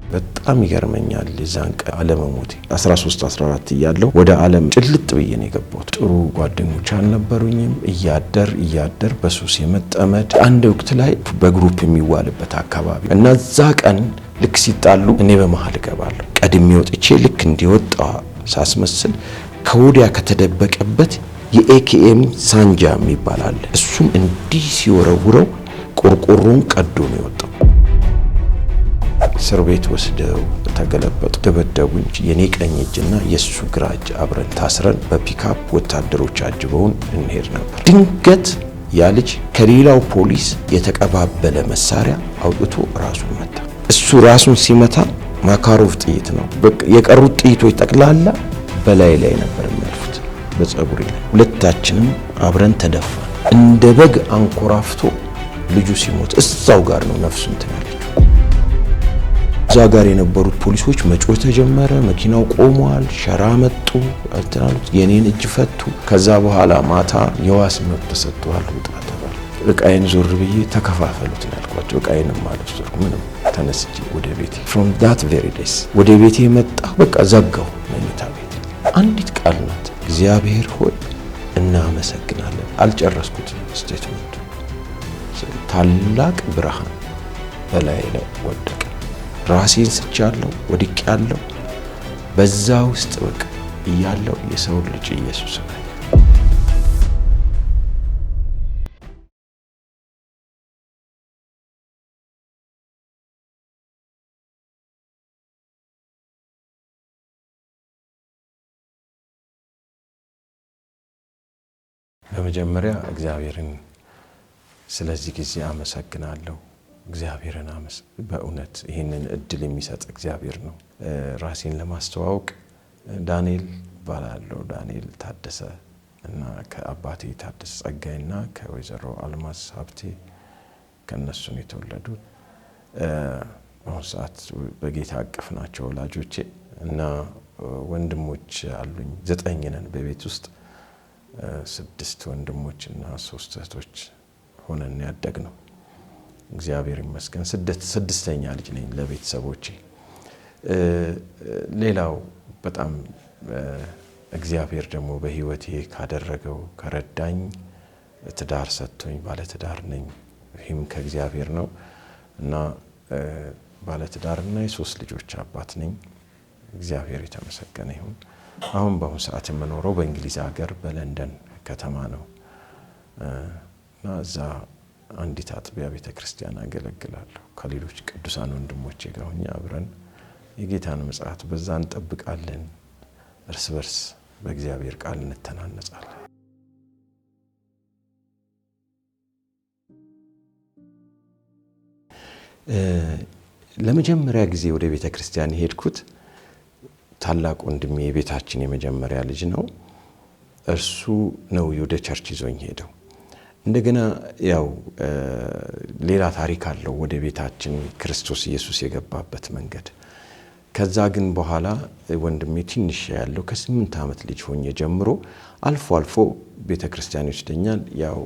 በጣም ይገርመኛል የዛን ቀን አለመሞቴ 13 14 እያለሁ ወደ ዓለም ጭልጥ ብዬ ነው የገባሁት። ጥሩ ጓደኞች አልነበሩኝም። እያደር በሱስ የመጠመድ አንድ ወቅት ላይ በግሩፕ የሚዋልበት አካባቢ እና እዛ ቀን ልክ ሲጣሉ እኔ በመሃል እገባለሁ። ቀድሜ ወጥቼ ልክ እንዲወጣ ሳስመስል ከወዲያ ከተደበቀበት የኤኬኤም ሳንጃ የሚባል አለ። እሱን እንዲህ ሲወረውረው ቆርቆሮን ቀዶ ነው የወጣው። እስር ቤት ወስደው ተገለበጡ፣ ደበደቡኝ። የኔ ቀኝ እጅና የሱ ግራ እጅ አብረን ታስረን በፒካፕ ወታደሮች አጅበውን እንሄድ ነበር። ድንገት ያ ልጅ ከሌላው ፖሊስ የተቀባበለ መሳሪያ አውጥቶ ራሱን መታ። እሱ ራሱን ሲመታ ማካሮቭ ጥይት ነው። የቀሩት ጥይቶች ጠቅላላ በላይ ነበር የሚያልፉት በፀጉሬ ላይ። ሁለታችንም አብረን ተደፋን። እንደ በግ አንኮራፍቶ ልጁ ሲሞት እዛው ጋር ነው ነፍሱ እንትን ያለችው። እዛ ጋር የነበሩት ፖሊሶች መጮህ ተጀመረ። መኪናው ቆሟል። ሸራ መጡ አልተናሉት። የኔን እጅ ፈቱ። ከዛ በኋላ ማታ የዋስ መብት ተሰጥቷል ውጣ ተባለ። እቃዬን ዞር ብዬ ተከፋፈሉት ያልኳቸው እቃዬንም አልወሰድኩ ምንም። ተነስቼ ወደ ቤቴ from that very days ወደ ቤቴ መጣ። በቃ ዘጋው መኝታ ቤት። አንዲት ቃል ናት፣ እግዚአብሔር ሆይ እናመሰግናለን። አልጨረስኩትም ስቴትመንቱ። ታላቅ ብርሃን በላይ ላይ ወደቀ። ራሴን ስቻለሁ፣ ወድቄያለሁ። በዛ ውስጥ በቃ እያለሁ የሰው ልጅ ኢየሱስ ነው። በመጀመሪያ እግዚአብሔርን ስለዚህ ጊዜ አመሰግናለሁ። እግዚአብሔርን በእውነት ይህንን እድል የሚሰጥ እግዚአብሔር ነው። ራሴን ለማስተዋወቅ ዳንኤል ባላለው ዳንኤል ታደሰ እና ከአባቴ ታደሰ ጸጋይና ከወይዘሮ አልማዝ ሀብቴ ከነሱን የተወለዱ በአሁኑ ሰዓት በጌታ አቅፍ ናቸው ወላጆቼ እና ወንድሞች አሉኝ። 9 ነን በቤት ውስጥ 6 ወንድሞች እና 3 እህቶች ሆነን ያደግነው። እግዚአብሔር ይመስገን። ስድስተኛ ልጅ ነኝ ለቤተሰቦቼ። ሌላው በጣም እግዚአብሔር ደግሞ በህይወቴ ካደረገው ከረዳኝ ትዳር ሰጥቶኝ ባለ ትዳር ነኝ። ይህም ከእግዚአብሔር ነው እና ባለ ትዳርና የ3 ልጆች አባት ነኝ። እግዚአብሔር የተመሰገነ ይሁን። አሁን በአሁኑ ሰዓት የምኖረው በእንግሊዝ ሀገር በለንደን ከተማ ነው እና እዛ አንዲት አጥቢያ ቤተክርስቲያን አገለግላለሁ። ከሌሎች ቅዱሳን ወንድሞቼ ጋር ሆኜ አብረን የጌታን ምጽአት በዛ እንጠብቃለን። እርስ በርስ በእግዚአብሔር ቃል እንተናነጻለን። ለመጀመሪያ ጊዜ ወደ ቤተክርስቲያን ሄድኩት ታላቅ ወንድሜ የቤታችን የመጀመሪያ ልጅ ነው። እርሱ ነው ወደ ቸርች ይዞኝ ሄደው። እንደገና ያው ሌላ ታሪክ አለው ወደ ቤታችን ክርስቶስ ኢየሱስ የገባበት መንገድ። ከዛ ግን በኋላ ወንድሜ ትንሽ ያለው ከ8 ዓመት ልጅ ሆኜ ጀምሮ አልፎ አልፎ ቤተክርስቲያን ይወስደኛል። ያው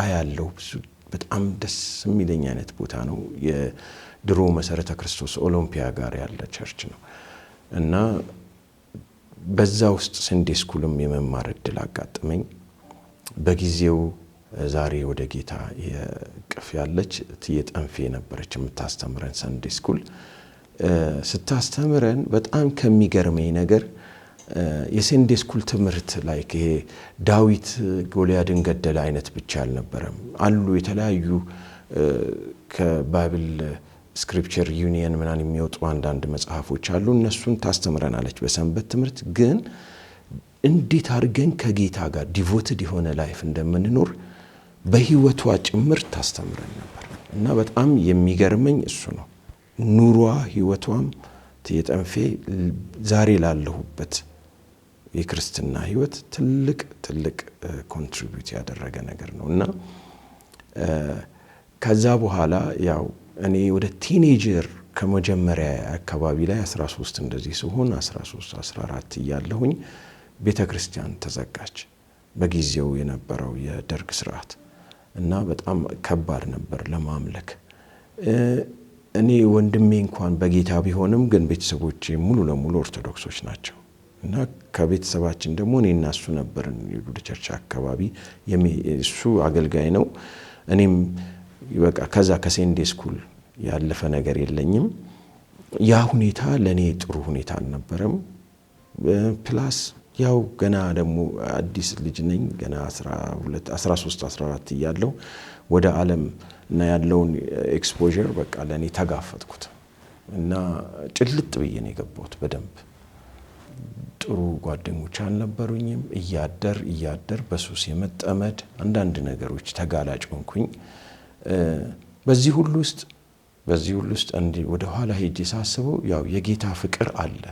አያለው ብዙ በጣም ደስ የሚለኝ አይነት ቦታ ነው። የድሮ መሰረተ ክርስቶስ ኦሎምፒያ ጋር ያለ ቸርች ነው እና በዛ ውስጥ ሰንዴ ስኩልም የመማር እድል አጋጠመኝ። በጊዜው ዛሬ ወደ ጌታ የቅፍ ያለች ትየጠንፌ ነበረች የምታስተምረን ሰንዴ ስኩል። ስታስተምረን በጣም ከሚገርመኝ ነገር የሰንዴ ስኩል ትምህርት ላይ ይሄ ዳዊት ጎልያድን ገደለ አይነት ብቻ አልነበረም። አሉ የተለያዩ ከባይብል ስክሪፕቸር ዩኒየን ምናን የሚወጡ አንዳንድ መጽሐፎች አሉ። እነሱን ታስተምረናለች በሰንበት ትምህርት። ግን እንዴት አድርገን ከጌታ ጋር ዲቮትድ የሆነ ላይፍ እንደምንኖር በህይወቷ ጭምር ታስተምረን ነበር እና በጣም የሚገርመኝ እሱ ነው። ኑሯ ህይወቷም ትየጠንፌ ዛሬ ላለሁበት የክርስትና ህይወት ትልቅ ኮንትሪቢዩት ያደረገ ነገር ነው እና ከዛ በኋላ ያው እኔ ወደ ቲኔጀር ከመጀመሪያ አካባቢ ላይ 13 እንደዚህ ሲሆን 13 14 እያለሁኝ ቤተክርስቲያን ተዘጋች። በጊዜው የነበረው የደርግ ስርዓት እና በጣም ከባድ ነበር ለማምለክ። እኔ ወንድሜ እንኳን በጌታ ቢሆንም ግን ቤተሰቦቼ ሙሉ ለሙሉ ኦርቶዶክሶች ናቸው እና ከቤተሰባችን ደግሞ እኔና እሱ ነበርን ወደ ቸርች አካባቢ እሱ አገልጋይ ነው እኔም በቃ ከዛ ከሴንዴ ስኩል ያለፈ ነገር የለኝም ያ ሁኔታ ለኔ ጥሩ ሁኔታ አልነበረም ፕላስ ያው ገና ደግሞ አዲስ ልጅ ነኝ ገና 13 14 እያለሁ ወደ ዓለም እና ያለውን ኤክስፖዠር በቃ ለኔ ተጋፈጥኩት እና ጭልጥ ብዬ ነው የገባሁት በደንብ ጥሩ ጓደኞች አልነበሩኝም እያደር በሱስ የመጠመድ አንዳንድ ነገሮች ተጋላጭ ሆንኩኝ በዚህ ሁሉ ውስጥ እንዲ ወደ ኋላ ሄጄ ሳስበው ያው የጌታ ፍቅር አለ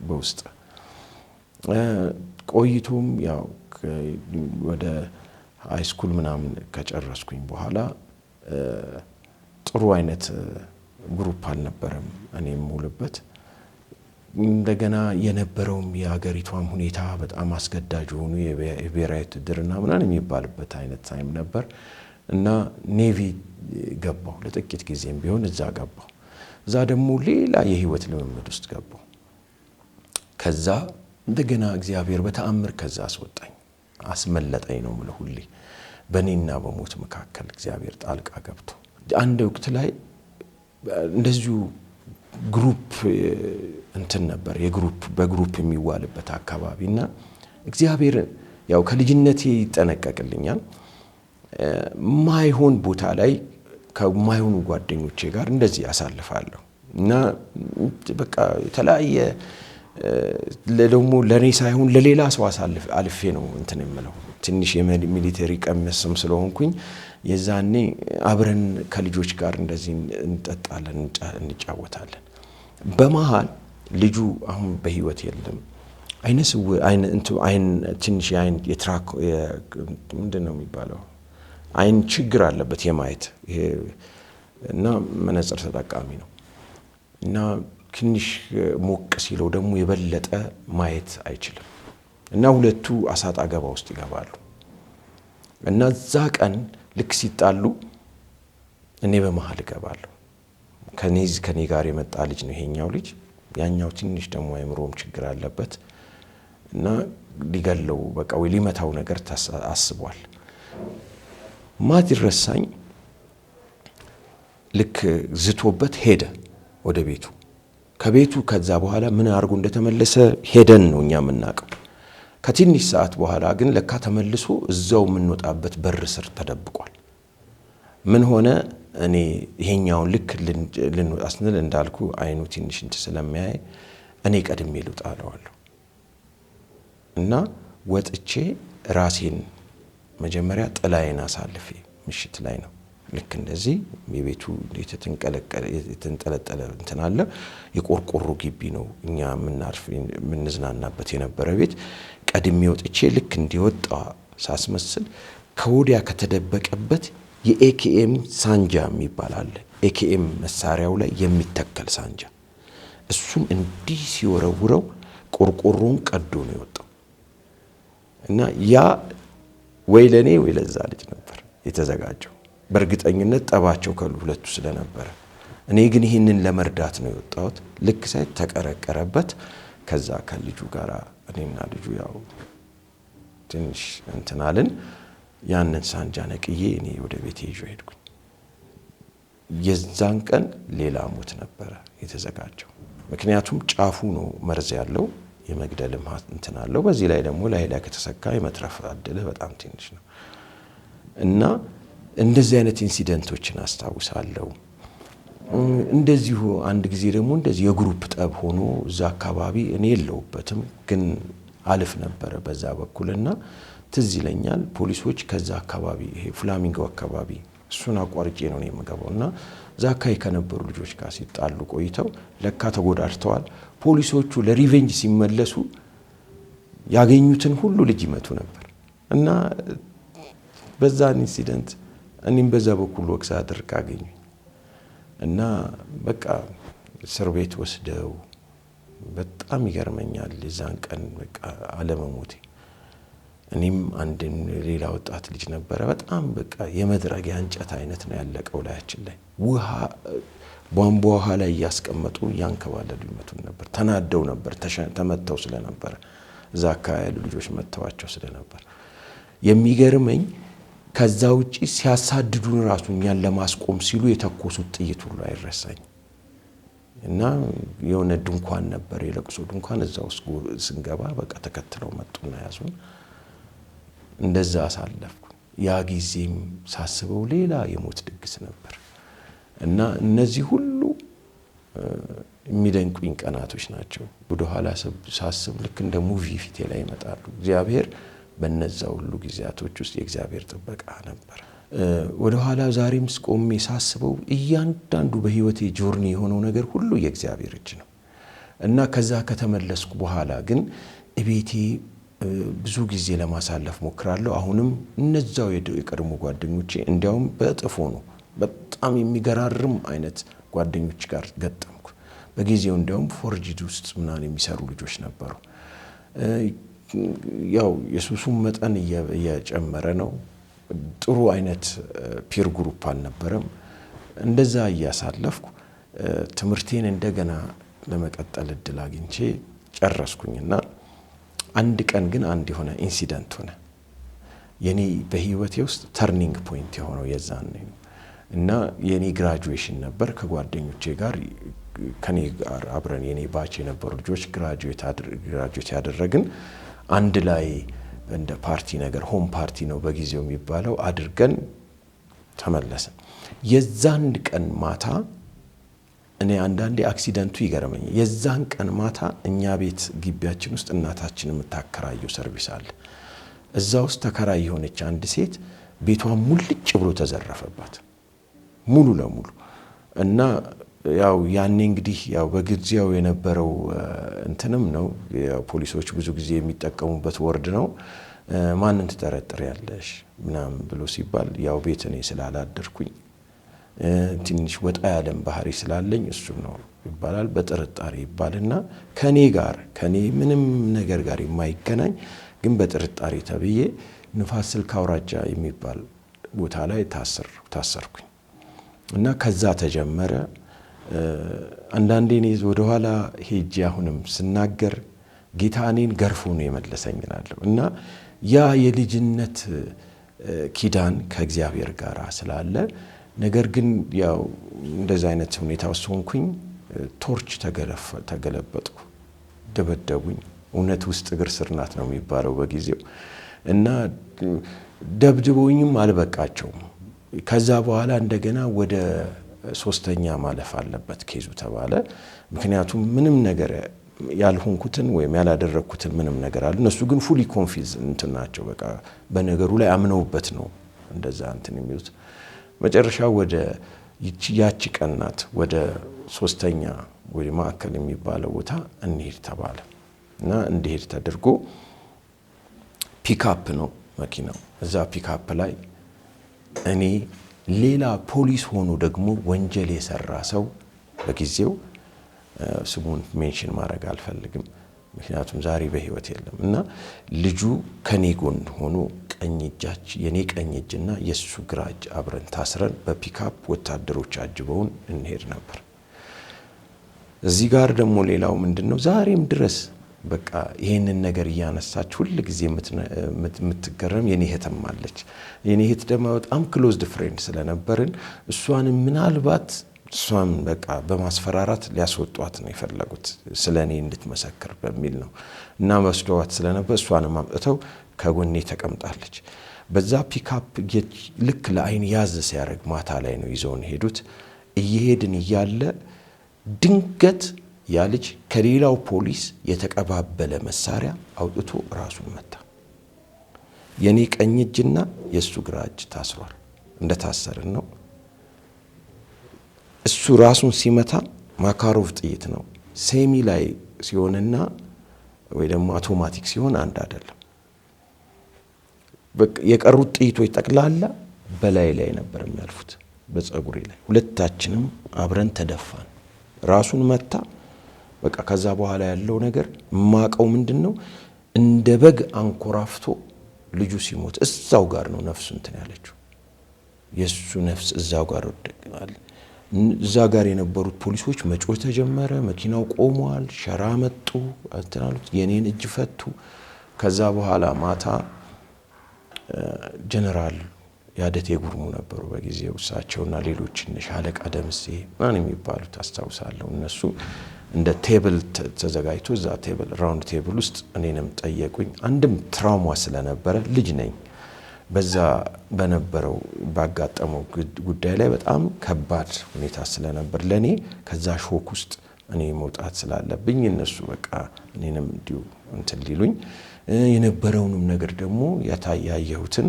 በውስጥ ቆይቶም ያው ወደ ሃይ ስኩል ምናምን ከጨረስኩኝ በኋላ ጥሩ አይነት ግሩፕ አልነበረም እኔም ሙሉበት እንደገና የነበረውም የሀገሪቷም ሁኔታ በጣም አስገዳጅ ሆኖ የብሔራዊ ውትድርና ምናምን የሚባልበት አይነት ታይም ነበር እና ኔቪ ገባሁ ለጥቂት ጊዜም ቢሆን እዛ ገባሁ እዛ ደግሞ ሌላ የህይወት ልምምድ ውስጥ ገባሁ ከዛ እንደገና እግዚአብሔር በተአምር ከዛ አስመለጠኝ ነው ማለት ሁሌ በኔና በሞት መካከል እግዚአብሔር ጣልቃ ገብቶ አንድ ወቅት ላይ እንደዚሁ ግሩፕ እንትን ነበር በግሩፕ የሚዋልበት አካባቢና እግዚአብሔር ያው ከልጅነቴ ይጠነቀቅልኛል ማይሆን ቦታ ላይ ከማይሆኑ ጓደኞቼ ጋር እንደዚህ ያሳልፋለሁ እና በቃ የተለያየ ለደሞ ለኔ ሳይሆን ለሌላ ሰው አልፌ ነው እንትን የምለው ትንሽ የሚሊተሪ ቀመስም ስለሆንኩኝ የዛኔ አብረን ከልጆች ጋር እንደዚህ እንጠጣለን እንጫወታለን በመሃል ልጁ አሁን በህይወት የለም አይን ትንሽ አይን የትራክ ምንድነው የሚባለው አይን ችግር አለበት የማየት እና መነጽር ተጠቃሚ ነው እና ትንሽ ሞቅ ሲለው ደግሞ የበለጠ ማየት አይችልም እና ሁለቱ አሳጣ ገባ ውስጥ ይገባሉ እና ዛ ቀን ልክ ሲጣሉ እኔ በመሃል ገባለሁ ከኔ ጋር የመጣ ልጅ ነው ይሄኛው ልጅ ያኛው ትንሽ ደግሞ አይምሮም ችግር አለበት እና ሊገለው በቃ ወይ ሊመታው ነገር አስቧል ማት ይረሳኝ ልክ ዝቶበት ሄደ ወደ ቤቱ ከቤቱ ከዛ በኋላ ምን አርጎ እንደተመለሰ ሄደን ነው እኛ የምናቀው ከትንሽ ሰዓት በኋላ ግን ለካ ተመልሶ እዛው ምንወጣበት በር ስር ተደብቋል ምን ሆነ እኔ ይሄኛውን ልክ ልንወጣ ስንል እንዳልኩ አይኑ ትንሽ ስለሚያይ እኔ ቀድሜ ልውጣለዋለሁ እና ወጥቼ ራሴን መጀመሪያ ጥላዬን አሳልፌ ምሽት ላይ ነው ልክ እንደዚህ የቤቱ የተንጠለጠለ እንትን አለ የቆርቆሮ ግቢ ነው እኛ ምንዝናናበት የነበረ ቤት ቀድሜ ወጥቼ ልክ እንዲወጣ ሳስመስል ከወዲያ ከተደበቀበት የኤኬኤም ሳንጃ የሚባል አለ ኤኬኤም መሳሪያው ላይ የሚተከል ሳንጃ እሱን እንዲህ ሲወረውረው ቆርቆሮን ቀዶ ነው የወጣው እና ያ ወይ ለኔ ወይ ለዛ ልጅ ነበር የተዘጋጀው በርግጠኝነት ጠባቸው ሁለቱ ስለነበረ እኔ ግን ይሄንን ለመርዳት ነው የወጣሁት ልክ ሳይ ተቀረቀረበት ከዛ ከልጁ ጋር እኔና ልጁ ያው ትንሽ እንትናልን ያንን ሳንጃ ነቅዬ እኔ ወደ ቤቴ ይዤ ሄድኩኝ የዛን ቀን ሌላ ሞት ነበር የተዘጋጀው ምክንያቱም ጫፉ ነው መርዝ ያለው የመግደልም እንትን አለው በዚህ ላይ ደግሞ ላይ ከተሰካ የመትረፍ አደለ በጣም ትንሽ ነው እና እንደዚህ አይነት ኢንሲደንቶችን አስታውሳለሁ እንደዚሁ አንድ ጊዜ ደግሞ እንደዚህ የግሩፕ ጠብ ሆኖ እዛ አካባቢ እኔ የለውበትም ግን አልፍ ነበር በዛ በኩልና ትዝ ይለኛል ፖሊሶች ከዛ አካባቢ ይሄ ፍላሚንጎ አካባቢ እሱን አቋርጬ ነው የምገባውና ዛካይ ከነበሩ ልጆች ጋር ሲጣሉ ቆይተው ለካ ተጎዳድተዋል ፖሊሶቹ ለሪቬንጅ ሲመለሱ ያገኙትን ሁሉ ልጅ ይመቱ ነበር እና በዛ ኢንሲደንት እኔም በዛ በኩል ወክሳ አድርጋ አገኙኝ እና በቃ እስር ቤት ወስደው በጣም ይገርመኛል የዛን ቀን በቃ አለመሞቴ እኔም አንድን ሌላ ወጣት ልጅ ነበር በጣም በቃ የመድረጊያ እንጨት አይነት ነው ያለቀው ላያችን ላይ ቧንቧ ውሃ ላይ ያስቀመጡ ያንከባለሉ ይመቱን ነበር። ተናደው ነበር፣ ተመተው ስለነበር እዛ አካባቢ ያሉ ልጆች መተዋቸው ስለነበር። የሚገርመኝ ከዛ ውጪ ሲያሳድዱን ራሱ እኛን ለማስቆም ሲሉ የተኮሱት ጥይት ሁሉ አይረሳኝ እና የሆነ ድንኳን ነበር፣ የለቅሶ ድንኳን። እዛ ውስጥ ስንገባ በቃ ተከትለው መጡና ያዙን። እንደዛ አሳለፍኩ። ያ ጊዜም ሳስበው ሌላ የሞት ድግስ ነበር እና እነዚህ ሁሉ የሚደንቁኝ ቀናቶች ናቸው። ወደ ኋላ ሳስብ ልክ እንደ ሙቪ ፊቴ ላይ ይመጣሉ። እግዚአብሔር በነዛ ሁሉ ጊዜያቶች ውስጥ የእግዚአብሔር ጥበቃ ነበር። ወደ ኋላ ዛሬም ቆሜ ሳስበው እያንዳንዱ በህይወቴ ጆርኒ የሆነው ነገር ሁሉ የእግዚአብሔር እጅ ነው እና ከዛ ከተመለስኩ በኋላ ግን እቤቴ ብዙ ጊዜ ለማሳለፍ ሞክራለሁ። አሁንም እነዛው የቀድሞ ጓደኞቼ እንዲያውም በጥፎ ነው በጣም የሚገራርም አይነት ጓደኞች ጋር ገጠምኩ። በጊዜው እንዲያውም ፎርጂድ ውስጥ ምናምን የሚሰሩ ልጆች ነበሩ። ያው የሱሱም መጠን እየጨመረ ነው። ጥሩ አይነት ፒር ግሩፕ አልነበረም። እንደዛ እያሳለፍኩ ትምህርቴን እንደገና ለመቀጠል እድል አግኝቼ ጨረስኩኝና አንድ ቀን ግን አንድ የሆነ ኢንሲደንት ሆነ። የኔ በህይወቴ ውስጥ ተርኒንግ ፖይንት የሆነው የዛን ነው እና የኔ ግራጁዌሽን ነበር። ከጓደኞቼ ጋር ከኔ ጋር አብረን የኔ ባች የነበሩ ልጆች ግራጁዌት ያደረግን አንድ ላይ እንደ ፓርቲ ነገር ሆም ፓርቲ ነው በጊዜው የሚባለው አድርገን ተመለስን። የዛን ቀን ማታ እኔ አንዳንዴ አክሲደንቱ ይገርመኛል። የዛን ቀን ማታ እኛ ቤት ግቢያችን ውስጥ እናታችን የምታከራየው ሰርቪስ አለ። እዛ ውስጥ ተከራይ የሆነች አንድ ሴት ቤቷን ሙልጭ ብሎ ተዘረፈባት ሙሉ ለሙሉ እና ያው ያኔ እንግዲህ ያው በጊዜው የነበረው እንትንም ነው ፖሊሶች ብዙ ጊዜ የሚጠቀሙበት ወርድ ነው። ማንን ትጠረጥሪያለሽ ምናምን ብሎ ሲባል ያው ቤት እኔ ስላላደርኩኝ ትንሽ ወጣ ያለም ባህሪ ስላለኝ እሱ ነው ይባላል። በጥርጣሬ ይባልና ከኔ ምንም ነገር ጋር የማይገናኝ ግን በጥርጣሬ ተብዬ ንፋስ ስልክ አውራጃ የሚባል ቦታ ላይ ታሰርኩኝ እና ከዛ ተጀመረ። አንዳንዴ እኔ ወደ ኋላ ሄጄ አሁንም ስናገር ጌታ እኔን ገርፎ ነው የመለሰኝ እላለሁ እና ያ የልጅነት ኪዳን ከእግዚአብሔር ጋር ስላለ ነገር ግን ያው እንደዛ አይነት ሁኔታ ውስጥ ሆንኩኝ። ቶርች ተገለበጥኩ፣ ደበደቡኝ። እውነት ውስጥ እግር ስር ናት ነው የሚባለው በጊዜው እና ደብድቦኝም አልበቃቸውም። ከዛ በኋላ እንደገና ወደ ሶስተኛ ማለፍ አለበት ኬዙ ተባለ። ምክንያቱም ምንም ነገር ያልሆንኩትን ወይም ያላደረኩትን ምንም ነገር አለ። እነሱ ግን ፉሊ ኮንፊዝ እንትን ናቸው። በቃ በነገሩ ላይ አምነውበት ነው እንደዛ እንትን የሚሉት። መጨረሻ ወደ ያቺ ቀን ናት ወደ ሶስተኛ ወይ ማዕከል የሚባለው ቦታ እንሄድ ተባለ እና እንዲሄድ ተደርጎ ፒክአፕ ነው መኪናው። እዛ ፒክአፕ ላይ እኔ ሌላ ፖሊስ ሆኖ ደግሞ ወንጀል የሰራ ሰው በጊዜው ስሙን ሜንሽን ማድረግ አልፈልግም ምክንያቱም ዛሬ በህይወት የለም እና ልጁ ከኔ ጎን ሆኖ የኔ ቀኝ እጅና የሱ ግራ እጅ አብረን ታስረን በፒክአፕ ወታደሮች አጅበውን እንሄድ ነበር። እዚህ ጋር ደግሞ ሌላው ምንድነው ዛሬም ድረስ በቃ ይሄንን ነገር እያነሳች ሁሉ ጊዜ የምትገረም የኔ እህትም አለች። የኔ እህት ደግሞ በጣም ክሎዝድ ፍሬንድ ስለነበርን እሷን ምናልባት እሷን በቃ በማስፈራራት ሊያስወጧት ነው የፈለጉት ስለኔ እንድትመሰክር በሚል ነው እና መስዋዕት ስለነበር እሷንም አምጥተው ከጎኔ ተቀምጣለች። በዛ ፒክአፕ ልክ ለአይን ያዝ ሲያደርግ ማታ ላይ ነው ይዘውን ሄዱት። እየሄድን እያለ ድንገት ያ ልጅ ከሌላው ፖሊስ የተቀባበለ መሳሪያ አውጥቶ ራሱን መታ። የኔ ቀኝ እጅና የሱ ግራ እጅ ታስሯል። እንደታሰረን ነው። እሱ ራሱን ሲመታ ማካሮቭ ጥይት ነው። ሴሚ ላይ ሲሆንና ወይ ደግሞ አውቶማቲክ ሲሆን አንድ አይደለም። የቀሩት ጥይቶች ጠቅላላ በላይ ላይ ነበር የሚያልፉት በፀጉሬ ላይ። ሁለታችንም አብረን ተደፋን። ራሱን መታ። በቃ ከዛ በኋላ ያለው ነገር ማቀው ምንድነው እንደ በግ አንኮራፍቶ ልጁ ሲሞት እዛው ጋር ነው ነፍሱ እንትን ያለችው። የሱ ነፍስ እዛው ጋር ወደቀ። እዛ ጋር የነበሩት ፖሊሶች መጮህ ተጀመረ። መኪናው ቆሟል። ሸራ መጡ አትናሉት የኔን እጅ ፈቱ። ከዛ በኋላ ማታ ጀነራል ያደቴ ጉርሙ ነበሩ በጊዜው እሳቸውና ሌሎች ሻለቃ ደምሴ ማን የሚባሉት አስታውሳለሁ። እነሱ እንደ ቴብል ተዘጋጅቶ እዛ ቴብል ራውንድ ቴብል ውስጥ እኔንም ጠየቁኝ። አንድም ትራውማ ስለነበረ ልጅ ነኝ። በዛ በነበረው ባጋጠመው ጉዳይ ላይ በጣም ከባድ ሁኔታ ስለነበር ለኔ ከዛ ሾክ ውስጥ እኔ መውጣት ስላለብኝ እነሱ በቃ እኔንም እንዲሁ እንትን ሊሉኝ የነበረውንም ነገር ደግሞ ያየሁትን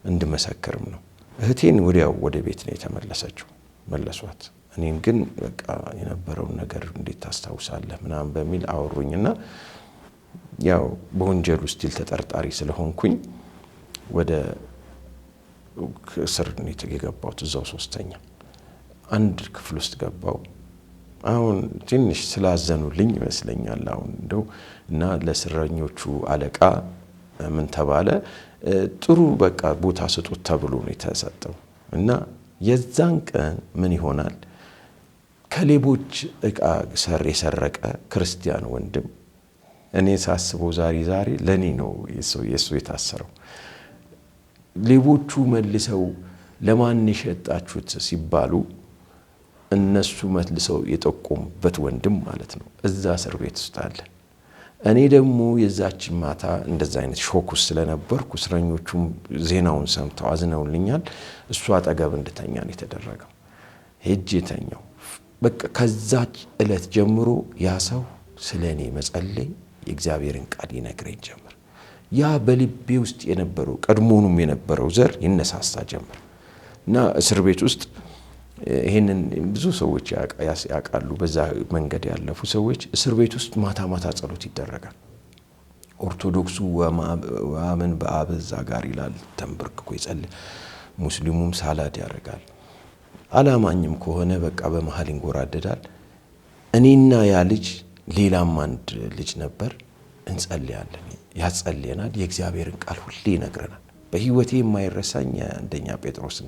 እንድመሰክርም ነው። እህቴን ወዲያው ወደ ቤት ነው የተመለሰችው፣ መለሷት። እኔን ግን በቃ የነበረውን ነገር እንዴት ታስታውሳለህ ምናምን በሚል አወሩኝና ያው በወንጀል ውስጥ ተጠርጣሪ ስለሆንኩኝ ወደ እስር ነው የገባሁት። እዛው 3ኛ አንድ ክፍል ውስጥ ገባው። አሁን ትንሽ ስላዘኑልኝ ይመስለኛል አሁን እንደው እና ለእስረኞቹ አለቃ ምን ተባለ፣ ጥሩ በቃ ቦታ ስጡት ተብሎ ነው የተሰጠው። እና የዛን ቀን ምን ይሆናል ከሌቦች እቃ የሰረቀ ክርስቲያን ወንድም እኔ ሳስበው ዛሬ ለኔ ነው የሱ የታሰረው። ሌቦቹ መልሰው ለማን የሸጣችሁት ሲባሉ እነሱ መልሰው የጠቆሙበት ወንድም ማለት ነው እዛ እስር ቤት ውስጥ አለ። እኔ ደግሞ የዛች ማታ እንደዛ አይነት ሾክ ውስጥ ስለነበርኩ እስረኞቹም ዜናውን ሰምተው አዝነውልኛል። እሱ አጠገብ እንድተኛ ነው የተደረገው። ሄጄ ተኛው። በቃ ከዛች ዕለት ጀምሮ ያ ሰው ስለኔ መጸለይ የእግዚአብሔርን ቃል ይነግረኝ ጀመር። ያ በልቤ ውስጥ የነበረው ቀድሞውንም የነበረው ዘር ይነሳሳ ጀመር እና እስር ቤት ውስጥ ይሄንን ብዙ ሰዎች ያውቃሉ። በዛ መንገድ ያለፉ ሰዎች እስር ቤት ውስጥ ማታ ማታ ጸሎት ይደረጋል። ኦርቶዶክሱ ወአምን በአብ እዛ ጋር ይላል ተንበርክኮ ይጸልይ፣ ሙስሊሙም ሳላድ ያደርጋል። አላማኝም ከሆነ በቃ በመሃል ይንጎራደዳል። እኔና ያ ልጅ ሌላም አንድ ልጅ ነበር እንጸልያለን፣ ያጸልየናል። የእግዚአብሔርን ቃል ሁሌ ይነግረናል። በህይወቴ የማይረሳኝ አንደኛ ጴጥሮስን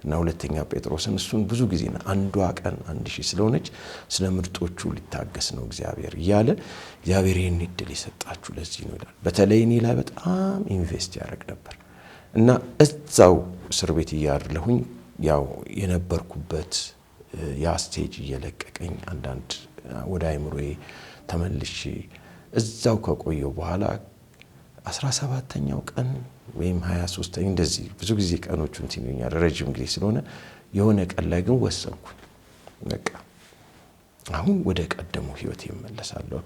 እና ሁለተኛ ጴጥሮስን እሱን ብዙ ጊዜ አንዷ ቀን 1000 ስለሆነች ስለ ምርጦቹ ሊታገስ ነው እግዚአብሔር እያለ እግዚአብሔር ይህን ዕድል የሰጣችሁ ለዚህ ነው ይላል። በተለይ እኔ ላይ በጣም ኢንቨስት ያደርግ ነበር እና እዛው እስር ቤት እያለሁኝ ያው የነበርኩበት ያ ስቴጅ እየለቀቀኝ አንዳንድ ወደ አይምሮዬ ተመልሼ እዛው ከቆየው በኋላ 17ኛው ቀን ወይም 23ኛ እንደዚህ ብዙ ጊዜ ቀኖቹን ትንኛል ረጅም ጊዜ ስለሆነ የሆነ ቀን ላይ ግን ወሰንኩ። በቃ አሁን ወደ ቀደመው ህይወት ይመለሳለሁ።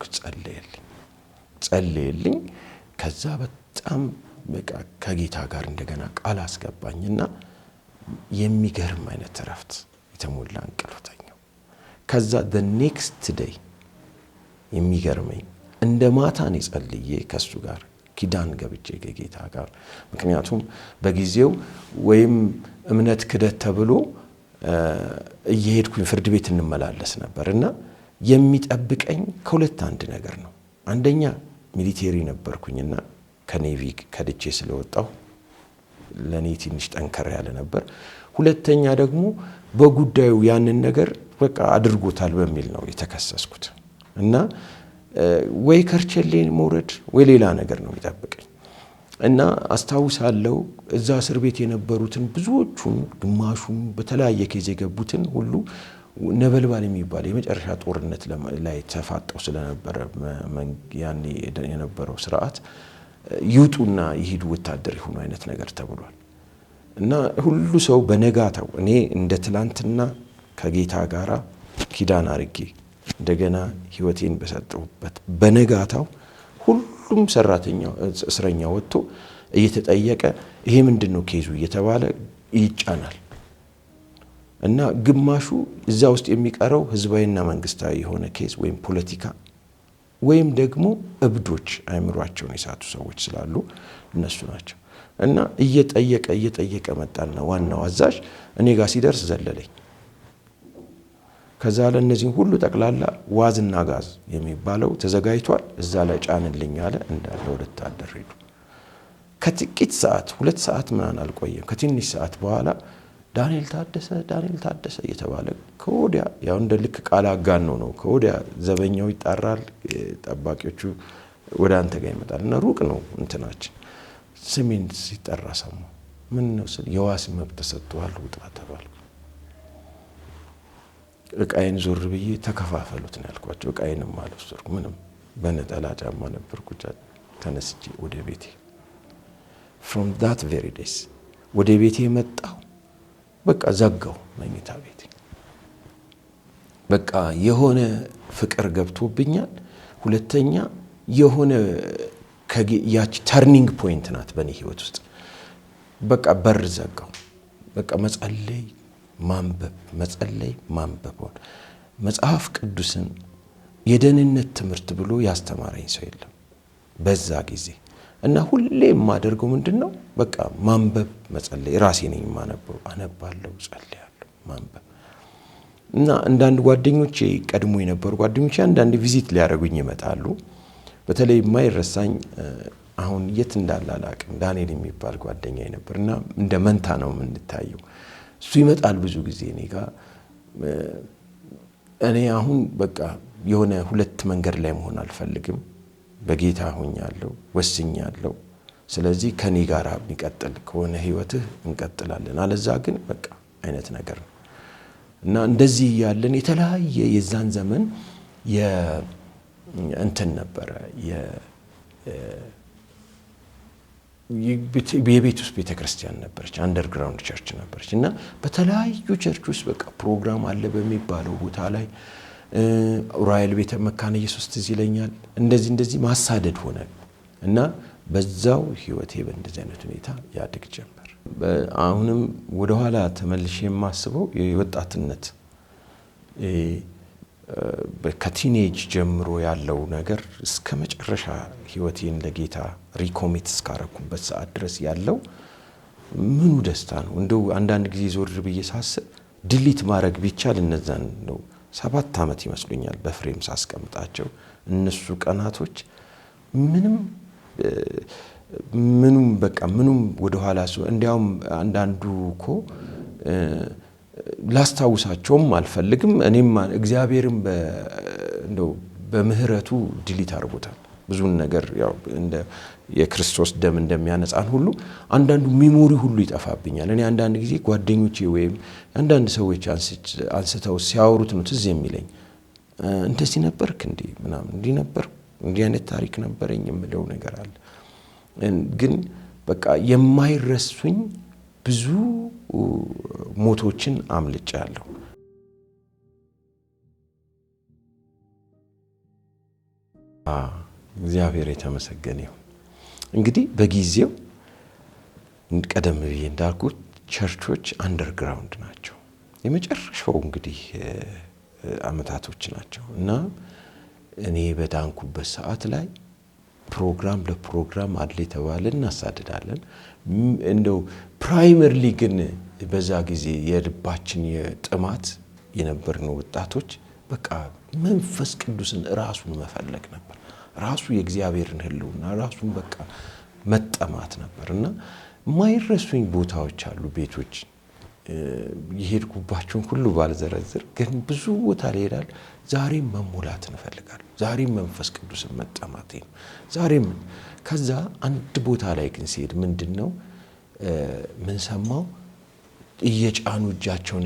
ጸልየልኝ ከዛ በጣም በቃ ከጌታ ጋር እንደገና ቃል አስገባኝና የሚገርም አይነት እረፍት የተሞላ እንቅልፍ ተኛው። ከዛ the next day የሚገርመኝ እንደ ማታ ነው ጸልዬ ከሱ ጋር ኪዳን ገብቼ ከጌታ ጋር። ምክንያቱም በጊዜው ወይም እምነት ክደት ተብሎ እየሄድኩኝ ፍርድ ቤት እንመላለስ ነበርና የሚጠብቀኝ ከሁለት አንድ ነገር ነው። አንደኛ ሚሊቴሪ ነበርኩኝና ከኔቪ ከድቼ ስለወጣው ለኔ ትንሽ ጠንከር ያለ ነበር። ሁለተኛ ደግሞ በጉዳዩ ያንን ነገር በቃ አድርጎታል በሚል ነው የተከሰስኩት እና ወይ ከርቸሌን መውረድ ወይ ሌላ ነገር ነው የሚጠብቀኝ። እና አስታውሳለሁ እዛ እስር ቤት የነበሩትን ብዙዎቹን ግማሹን በተለያየ ኬዝ የገቡትን ሁሉ ነበልባል የሚባል የመጨረሻ ጦርነት ላይ ተፋጠው ስለነበረ ያኔ የነበረው ስርዓት ይውጡና ይሄዱ ወታደር ይሁኑ አይነት ነገር ተብሏል። እና ሁሉ ሰው በነጋታው እኔ እንደ ትላንትና ከጌታ ጋራ ኪዳን አርጌ እንደገና ህይወቴን በሰጠሁበት በነጋታው ሁሉም ሰራተኛ እስረኛ ወጥቶ እየተጠየቀ ይሄ ምንድነው ኬዙ እየተባለ ይጫናል። እና ግማሹ እዛ ውስጥ የሚቀረው ህዝባዊና መንግስታዊ የሆነ ኬዝ ወይም ፖለቲካ ወይም ደግሞ እብዶች አይምሯቸውን የሳቱ ሰዎች ስላሉ እነሱ ናቸው። እና እየጠየቀ መጣና ዋናው አዛዥ እኔ ጋር ሲደርስ ዘለለኝ። ከዛ ለነዚህ ሁሉ ጠቅላላ ዋዝና ጋዝ የሚባለው ተዘጋጅቷል፣ እዛ ላይ ጫንልኝ አለ። እንዳለ ወታደር ሄዱ። ከጥቂት ሰዓት 2 ሰዓት ምናምን አልቆየም። ከትንሽ ሰዓት በኋላ ዳንኤል ታደሰ እየተባለ ከወዲያ ያው እንደ ልክ ቃል አጋኖ ነው ከወዲያ ዘበኛው ይጣራል፣ ጠባቂዎቹ ወደ አንተ ጋር ይመጣል እና ሩቅ ነው እንትናችን። ስሜን ሲጠራ ሰማሁ። ምን ነው ስል የዋስ መብት ተሰጥቷል ውጣ ተባልኩ። እቃዬን ዞር ብዬ ተከፋፈሉት ነው ያልኳቸው። እቃዬንም አልወሰድኩም ምንም፣ በነጠላ ጫማ ነበርኩ። ተነስቼ ወደ ቤቴ from that very days ወደ ቤቴ መጣሁ። በቃ ዘጋው መኝታ ቤቴ። በቃ የሆነ ፍቅር ገብቶብኛል። ሁለተኛ የሆነ ያቺ ተርኒንግ ፖይንት ናት በእኔ ህይወት ውስጥ። በቃ በር ዘጋው። በቃ መጸለይ ማንበብ መጽሐፍ ቅዱስን የደህንነት ትምህርት ብሎ ያስተማረኝ ሰው የለም በዛ ጊዜ። እና ሁሌ የማደርገው ምንድነው በቃ ማንበብ መጸለይ። ራሴ ነኝ የማነበው፣ አነባለሁ፣ ጸልያለሁ፣ ማንበብ። እና አንዳንድ ጓደኞቼ ቀድሞ የነበሩ ጓደኞቼ አንዳንድ ቪዚት ሊያደርጉኝ ይመጣሉ። በተለይ የማይረሳኝ አሁን የት እንዳለ አላውቅም፣ ዳንኤል የሚባል ጓደኛዬ ነበርና እንደ መንታ ነው የምንታየው። እሱ ይመጣል ብዙ ጊዜ እኔ ጋር። እኔ አሁን በቃ የሆነ ሁለት መንገድ ላይ መሆን አልፈልግም። በጌታ ሆኛለሁ፣ ወስኛለሁ። ስለዚህ ከኔ ጋር የሚቀጥል ከሆነ ህይወትህ እንቀጥላለን፣ አለዛ ግን በቃ አይነት ነገር ነው። እና እንደዚህ ያለን የተለያየ የዛን ዘመን እንትን ነበረ የቤት ውስጥ ቤተክርስቲያን ነበረች፣ አንደርግራውንድ ቸርች ነበረች። እና በተለያዩ ቸርች ውስጥ በቃ ፕሮግራም አለ በሚባለው ቦታ ላይ ራይል ቤተ መካነ ኢየሱስ ትዝ ይለኛል። እንደዚህ ማሳደድ ሆነ እና በዛው ህይወቴ በእንደዚህ አይነት ሁኔታ ያድግ ጀመር። አሁንም ወደ ኋላ ተመልሼ የማስበው የወጣትነት ከቲኔጅ ጀምሮ ያለው ነገር እስከ መጨረሻ ህይወቴን ለጌታ ሪኮሚት እስካረኩበት ሰዓት ድረስ ያለው ምኑ ደስታ ነው። እንደው አንዳንድ ጊዜ ዞር ብዬ ሳስብ ዲሊት ማድረግ ቢቻል እነዛን ነው 7 ዓመት ይመስሉኛል በፍሬም ሳስቀምጣቸው እነሱ ቀናቶች ምኑም ወደ ኋላ እንዲያውም አንዳንዱ እኮ ላስታውሳቸውም አልፈልግም። እኔም እግዚአብሔርም እንደው በምህረቱ ዲሊት አድርጎታል ብዙን ነገር። ያው እንደ የክርስቶስ ደም እንደሚያነጻን ሁሉ አንዳንዱ ሚሞሪ ሁሉ ይጠፋብኛል። እኔ አንዳንድ ጊዜ ጓደኞቼ ወይም አንዳንድ ሰዎች አንስተው ሲያወሩት ነው ትዝ የሚለኝ እንደዚህ ነበርክ እንዴ ምናምን እንዲህ ነበር እንዲህ አይነት ታሪክ ነበረኝ የምለው ነገር አለ። ግን በቃ የማይረሱኝ ብዙ ሞቶችን አምልጫለሁ። እግዚአብሔር የተመሰገነ ይሁን። እንግዲህ በጊዜው ቀደም ብዬ እንዳልኩት ቸርቾች አንደርግራውንድ ናቸው። የመጨረሻው እንግዲህ አመታቶች ናቸው እና እኔ በዳንኩበት ሰዓት ላይ ፕሮግራም ለፕሮግራም አለ የተባለ እናሳድዳለን። እንደው ፕራይመርሊ ግን በዛ ጊዜ የልባችን የጥማት የነበርነው ወጣቶች በቃ መንፈስ ቅዱስን ራሱን መፈለግ ነበር። ራሱ የእግዚአብሔርን ህልውና ራሱን በቃ መጠማት ነበርና ማይረሱኝ ቦታዎች አሉ፣ ቤቶች የሄድኩባቸውን ሁሉ ባልዘረዝር ግን ብዙ ቦታ ላይ ሄዳል። ዛሬም መሞላት እንፈልጋለን። ዛሬም መንፈስ ቅዱስን መጠማት ነው። ዛሬም ከዛ አንድ ቦታ ላይ ግን ሲሄድ ምንድነው ምን ሰማው? እየጫኑ እጃቸውን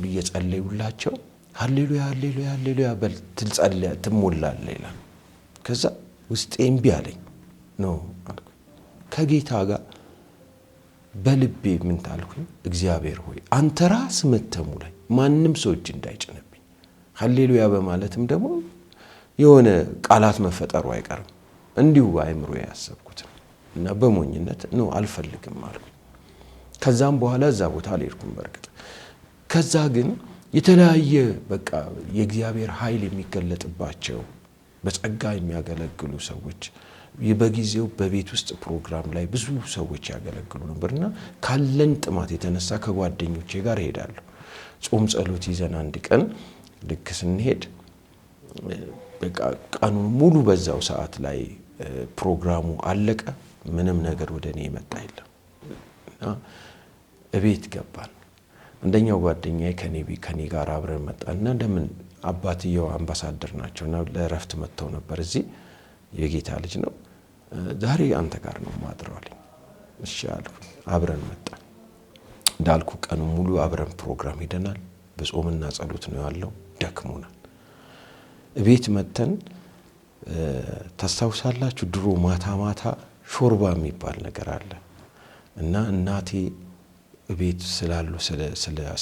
እየጸለዩላቸው ሃሌሉያ ሃሌሉያ ሃሌሉያ በል ትጸልያ ትሞላለህ ይላል። ከዛ ውስጤ እምቢ አለኝ ነው አልኩ። ከጌታ ጋር በልቤ ምን ታልኩኝ? እግዚአብሔር ሆይ አንተ ራስህ መተሙላይ ማንም ሰው እጅ እንዳይጭንብኝ። ሃሌሉያ በማለትም ደግሞ የሆነ ቃላት መፈጠሩ አይቀርም። እንዲሁ አይምሮ ያሰብኩት እና በሞኝነት ነው አልፈልግም አልኩ። ከዛም በኋላ እዛ ቦታ አልሄድኩም በርግጥ። ከዛ ግን የተለያየ በቃ የእግዚአብሔር ኃይል የሚገለጥባቸው በጸጋ የሚያገለግሉ ሰዎች በጊዜው በቤት ውስጥ ፕሮግራም ላይ ብዙ ሰዎች ያገለግሉ ነበርና ካለን ጥማት የተነሳ ከጓደኞቼ ጋር እሄዳለሁ። ጾም ጸሎት ይዘን አንድ ቀን ልክ ስንሄድ በቃ ቀኑን ሙሉ በዛው ሰዓት ላይ ፕሮግራሙ አለቀ። ምንም ነገር ወደኔ መጣ የለም እና እቤት ገባን። አንደኛው ጓደኛዬ ከኔ ጋር አብረን መጣና እንደምን አባትየው አምባሳደር ናቸውና ለረፍት መጥተው ነበር እዚህ የጌታ ልጅ ነው ዛሬ አንተ ጋር ነው ማድረው አለኝ እሺ አልኩ አብረን መጣን እንዳልኩ ቀኑ ሙሉ አብረን ፕሮግራም ሄደናል በጾምና ጸሎት ነው ያለው ደክሞናል ቤት መተን ታስታውሳላችሁ ድሮ ማታ ሾርባ የሚባል ነገር አለ እና እናቴ ቤት